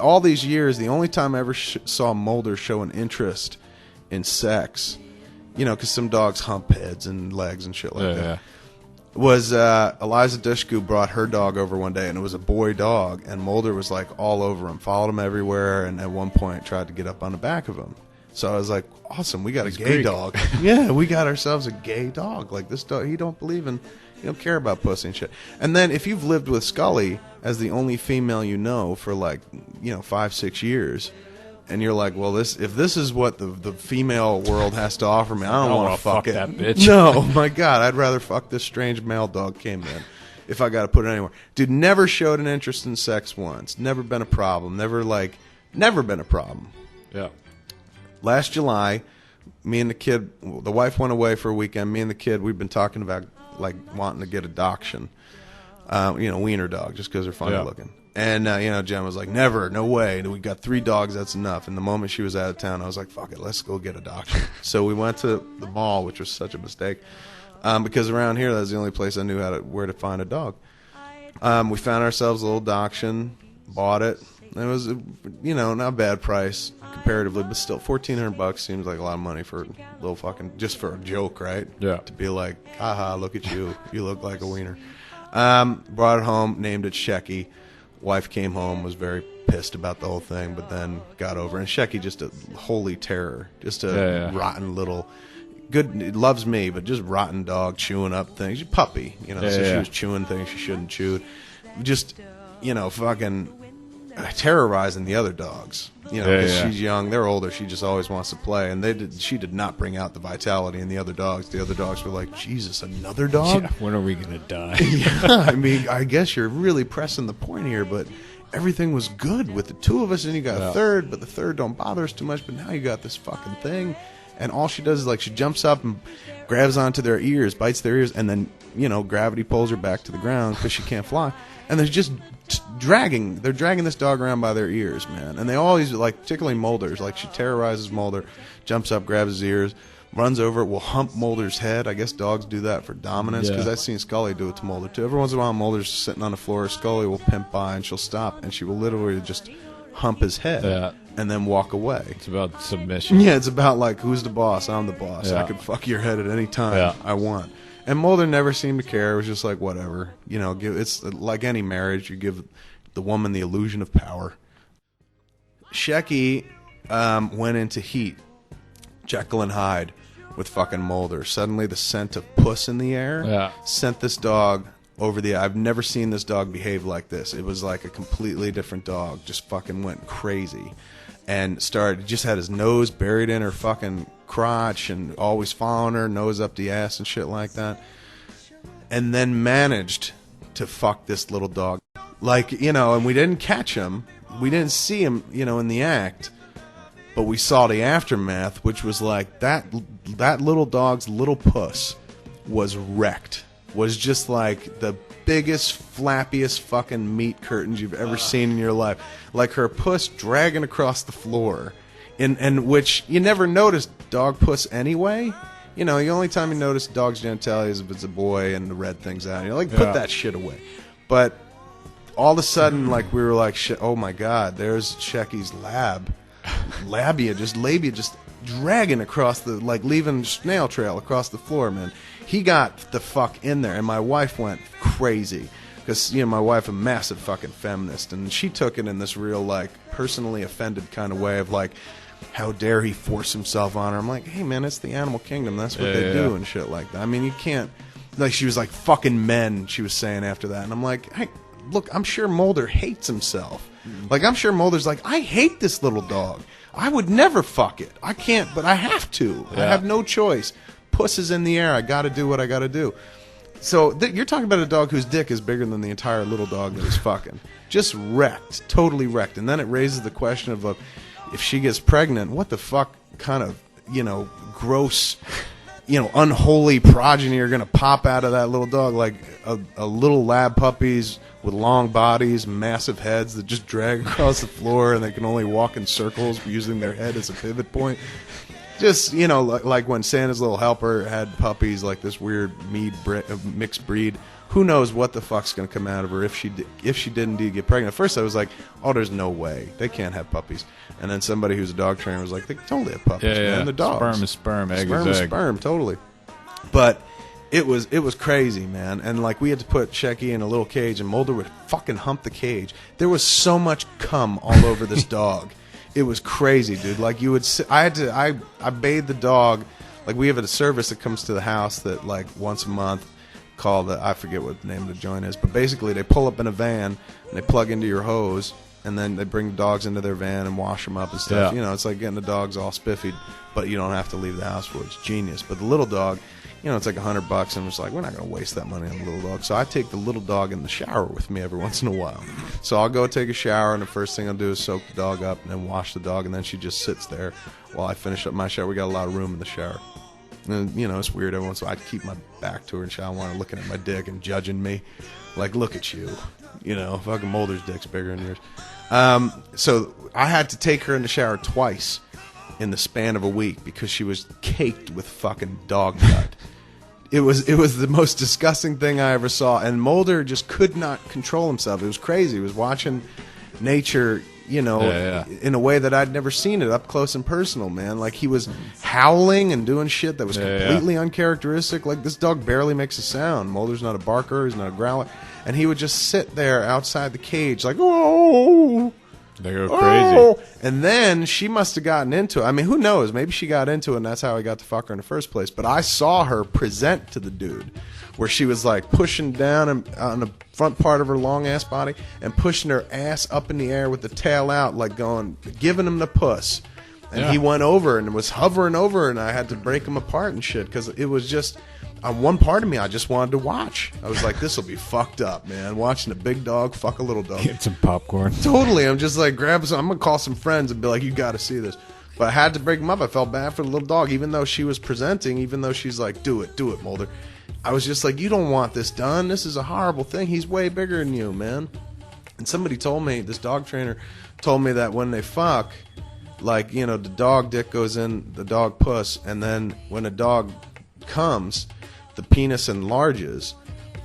all these years, the only time I ever saw Mulder show an interest in sex, you know, because some dogs hump heads and legs and shit like that. Yeah. Was Eliza Dushku brought her dog over one day, and it was a boy dog, and Mulder was like all over him, followed him everywhere, and at one point tried to get up on the back of him. So I was like, awesome, we got a gay dog. Yeah, we got ourselves a gay dog. Like, this dog, he don't care about pussy and shit. And then if you've lived with Scully as the only female you know for like, 5-6 years, and you're like, well, if this is what the female world has to offer me, I don't want to fuck it. That bitch. No, my God, I'd rather fuck this strange male dog caveman if I got to put it anywhere. Dude, never showed an interest in sex once. Never been a problem. Never been a problem. Yeah. Last July, me and the kid, the wife went away for a weekend. Me and the kid, we've been talking about like wanting to get a dachshund, wiener dog, just because they're funny looking. And, Jen was like, never, no way. We got 3 dogs, that's enough. And the moment she was out of town, I was like, fuck it, let's go get a dachshund. So we went to the mall, which was such a mistake, because around here, that was the only place I knew where to find a dog. We found ourselves a little dachshund, bought it. It was, not a bad price comparatively, but still, $1,400 seems like a lot of money for a little fucking, just for a joke, right? Yeah. To be like, haha, look at you. You look like a wiener. Brought it home, named it Shecky. Wife came home, was very pissed about the whole thing, but then got over it. And Shecky, just a holy terror. Just a rotten little, good, it loves me, but just rotten dog chewing up things. She's a puppy, She was chewing things she shouldn't chew. Just, fucking terrorizing the other dogs. Because she's young, they're older, she just always wants to play. And she did not bring out the vitality in the other dogs. The other dogs were like, Jesus, another dog? Yeah, when are we going to die? Yeah, I mean, I guess you're really pressing the point here, but everything was good with the 2 of us, and you got a third, but the third don't bother us too much, but now you got this fucking thing, and all she does is, like, she jumps up and grabs onto their ears, bites their ears, and then, gravity pulls her back to the ground because she can't fly, and they're just dragging this dog around by their ears, man. And they always, like, particularly Mulder's, like, she terrorizes Mulder, jumps up, grabs his ears, runs over, will hump Mulder's head. I guess dogs do that for dominance, because I've seen Scully do it to Mulder too. Every once in a while, Mulder's sitting on the floor, Scully will pimp by and she'll stop, and she will literally just hump his head and then walk away. It's about submission. Yeah, it's about, like, who's the boss? I'm the boss. I can fuck your head at any time I want. And Mulder never seemed to care. It was just like, whatever. It's like any marriage. You give the woman the illusion of power. Shecky went into heat. Jekyll and Hyde with fucking Mulder. Suddenly the scent of puss in the air sent this dog over the... I've never seen this dog behave like this. It was like a completely different dog. Just fucking went crazy. And just had his nose buried in her fucking crotch and always following her, nose up the ass and shit like that. And then managed to fuck this little dog. Like, and we didn't catch him. We didn't see him, in the act. But we saw the aftermath, which was like that little dog's little puss was wrecked. Was just like the biggest, flappiest fucking meat curtains you've ever seen in your life. Like her puss dragging across the floor. In which you never noticed dog puss anyway. The only time you notice dog's genitalia is if it's a boy and the red thing's out. You're like, put that shit away. But all of a sudden, like, we were like, oh my God, there's Shecky's labia just dragging across the, like, leaving snail trail across the floor, man. He got the fuck in there, and my wife went crazy. Because, my wife, a massive fucking feminist, and she took it in this real, like, personally offended kind of way of, like, how dare he force himself on her. I'm like, hey, man, it's the animal kingdom. That's what they do and shit like that. I mean, you can't... Like, she was like, fucking men, she was saying after that. And I'm like, hey, look, I'm sure Mulder hates himself. Like, I'm sure Mulder's like, I hate this little dog. I would never fuck it. I can't, but I have to. I have no choice. Puss is in the air. I got to do what I got to do. So you're talking about a dog whose dick is bigger than the entire little dog that he's fucking. Just wrecked. Totally wrecked. And then it raises the question of, if she gets pregnant, what the fuck kind of, gross, unholy progeny are going to pop out of that little dog? Like a little lab puppies with long bodies, massive heads that just drag across the floor, and they can only walk in circles using their head as a pivot point. Just, like when Santa's Little Helper had puppies, like this weird mixed breed who knows what the fuck's going to come out of her if she did indeed get pregnant. At first I was like, oh, there's no way. They can't have puppies. And then somebody who's a dog trainer was like, they totally have puppies, man. They're dogs. Sperm is sperm, egg sperm is egg. Sperm, totally. But it was crazy, man. And like we had to put Shecky in a little cage, and Mulder would fucking hump the cage. There was so much cum all over this dog. It was crazy, dude. Like you would, I bathed the dog. Like we have a service that comes to the house that like once a month, called I forget what the name of the joint is, but basically they pull up in a van and they plug into your hose, and then they bring the dogs into their van and wash them up and stuff. Yeah. You know, it's like getting the dogs all spiffied, but you don't have to leave the house for it. It's genius. But the little dog, you know, it's like $100, and it's like, we're not going to waste that money on the little dog. So I take the little dog in the shower with me every once in a while. So I'll go take a shower, and the first thing I'll do is soak the dog up and then wash the dog, and then she just sits there while I finish up my shower. We got a lot of room in the shower. And, you know, it's weird. Every once in a while, I keep my back to her, and she don't want her looking at my dick and judging me. Like, look at you. You know, fucking Mulder's dick's bigger than yours. So I had to take her in the shower twice in the span of a week because she was caked with fucking dog nut. It was the most disgusting thing I ever saw, and Mulder just could not control himself. It was crazy. He was watching nature, you know, in a way that I'd never seen it up close and personal, man. Like he was howling and doing shit that was completely uncharacteristic. Like this dog barely makes a sound. Mulder's not a barker. He's not a growler. And he would just sit there outside the cage like, oh. They go crazy. And then she must have gotten into it. I mean, who knows? Maybe she got into it, and that's how he got to fuck her in the first place. But I saw her present to the dude, where she was like pushing down on the front part of her long ass body and pushing her ass up in the air with the tail out, like giving him the puss. And he went over and was hovering over, and I had to break him apart and shit because it was just. On one part of me, I just wanted to watch. I was like, this will be fucked up, man. Watching a big dog fuck a little dog. Get some popcorn. Totally. I'm just like, I'm going to call some friends and be like, you got to see this. But I had to break him up. I felt bad for the little dog, even though she was presenting, even though she's like, do it, Mulder. I was just like, you don't want this done. This is a horrible thing. He's way bigger than you, man. And somebody told me, this dog trainer told me that when they fuck, like, you know, the dog dick goes in the dog puss, and then when a dog comes, the penis enlarges,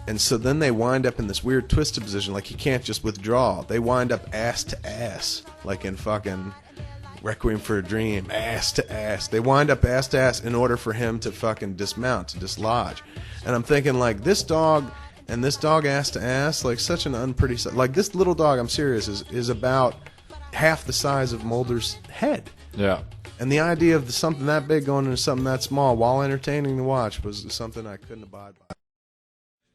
and so then they wind up in this weird twisted position, like you can't just withdraw. They wind up ass to ass, like in fucking Requiem for a Dream, ass to ass. They wind up ass to ass in order for him to fucking dismount, to dislodge. And I'm thinking, like, this dog and this dog ass to ass, like such an unpretty, like this little dog, I'm serious, is about half the size of Mulder's head. Yeah. And the idea of something that big going into something that small while entertaining to watch was something I couldn't abide by.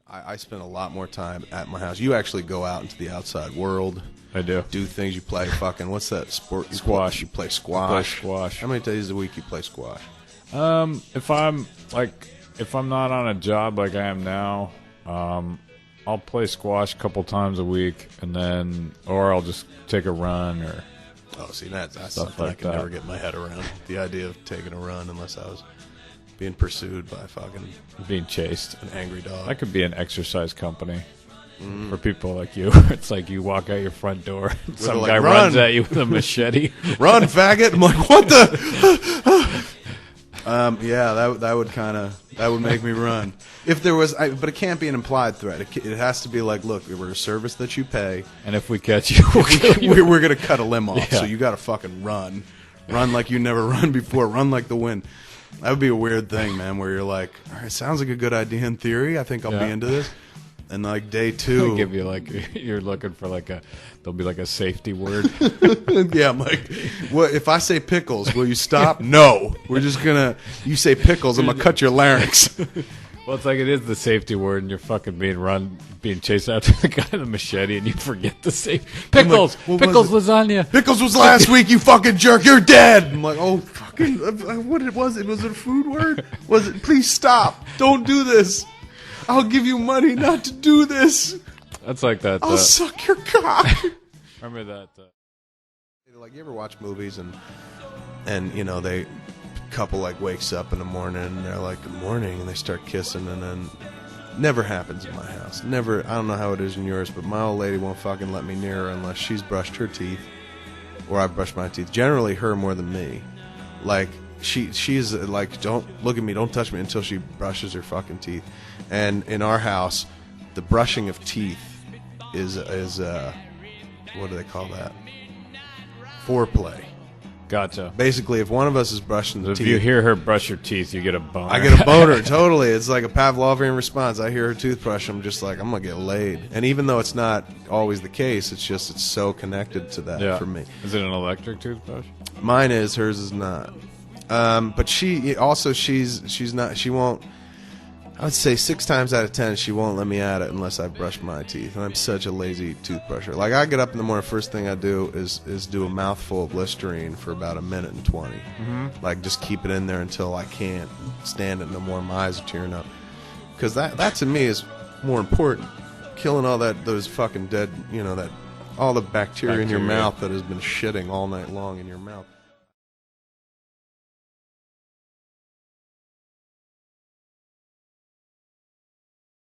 I spend a lot more time at my house. You actually go out into the outside world. I do. Do things. You play fucking, what's that sport? Squash. You play squash. How many days a week you play squash? If I'm not on a job like I am now, I'll play squash a couple times a week, or I'll just take a run or... Oh, see, that's something like I can never get my head around. The idea of taking a run unless I was being pursued by fucking... Being chased. An angry dog. That could be an exercise company for people like you. It's like you walk out your front door and some guy runs at you with a machete. Run, faggot! I'm like, what the... yeah, that would make me run. If there was, but it can't be an implied threat. It has to be like, look, we're a service that you pay, and if we catch you, we're gonna cut a limb off. Yeah. So you got to fucking run like you never run before. Run like the wind. That would be a weird thing, man. Where you're like, all right, sounds like a good idea in theory. I think I'll be into this. And like day 2, they'll give you you're looking for there'll be like a safety word. Yeah, I'm like, what if I say pickles? Will you stop? No, we're just gonna. You say pickles, I'm gonna cut your larynx. Well, it's like it is the safety word, and you're fucking being chased after the guy with the machete, and you forget to say pickles. Like, pickles lasagna. Pickles was last week. You fucking jerk. You're dead. I'm like, oh fucking. What was it? Was it a food word? Was it? Please stop. Don't do this. I'll give you money not to do this. That's like that. I'll suck your cock. Remember that? Like, you ever watch movies and you know, they couple like wakes up in the morning and they're like, good morning, and they start kissing, and then never happens in my house. Never. I don't know how it is in yours, but my old lady won't fucking let me near her unless she's brushed her teeth or I brush my teeth. Generally, her more than me. Like, she's like, don't look at me, don't touch me until she brushes her fucking teeth. And in our house, the brushing of teeth is what do they call that? Foreplay. Gotcha. Basically, if one of us is brushing the teeth... If you hear her brush your teeth, you get a boner. I get a boner, totally. It's like a Pavlovian response. I hear her toothbrush, I'm just like, I'm going to get laid. And even though it's not always the case, it's so connected to that for me. Is it an electric toothbrush? Mine is, hers is not. But she's not, she won't... I would say 6 times out of 10 she won't let me at it unless I brush my teeth. And I'm such a lazy toothbrusher. Like, I get up in the morning, first thing I do is do a mouthful of Listerine for about 1:20. Like, just keep it in there until I can't stand it no more. My eyes are tearing up. Because that to me is more important. Killing all those fucking dead, all the bacteria in your mouth that has been shitting all night long in your mouth.